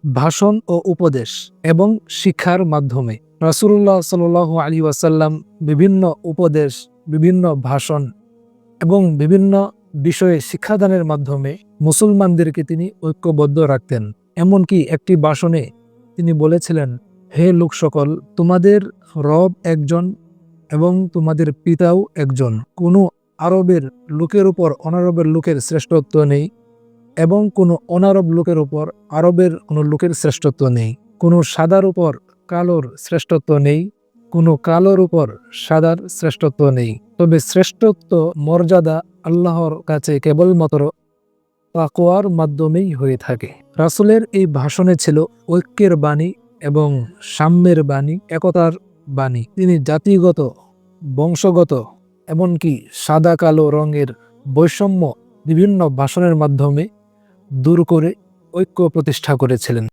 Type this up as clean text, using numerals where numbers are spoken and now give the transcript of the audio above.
ভাষণ ও উপদেশ এবং শিক্ষার মাধ্যমে। রাসূলুল্লাহ সাল্লাল্লাহু আলাইহি ওয়াসাল্লাম বিভিন্ন উপদেশ, বিভিন্ন ভাষণ এবং বিভিন্ন বিষয়ে শিক্ষাদানের মাধ্যমে মুসলমানদেরকে তিনি ঐক্যবদ্ধ রাখতেন। এমনকি একটি ভাষণে তিনি বলেছিলেন, হে লোক সকল, তোমাদের রব একজন এবং তোমাদের পিতাও একজন। কোনো আরবের লোকের উপর অনারবের লোকের শ্রেষ্ঠত্ব নেই এবং কোনো অনারব লোকের উপর আরবের কোনো লোকের শ্রেষ্ঠত্ব নেই। কোনো সাদার উপর কালোর শ্রেষ্ঠত্ব নেই, কোনো কালোর উপর সাদার শ্রেষ্ঠত্ব নেই। তবে শ্রেষ্ঠত্ব মর্যাদা আল্লাহর কাছে কেবলমাত্র তাকওয়ার মাধ্যমেই হয়ে থাকে। রাসূলের এই ভাষণে ছিল ঐক্যের বাণী এবং সাম্যের বাণী, একতার বাণী। তিনি জাতিগত, বংশগত, এমনকি সাদা কালো রঙের বৈষম্য বিভিন্ন ভাষণের মাধ্যমে দূর করে ঐক্য প্রতিষ্ঠা করেছিলেন।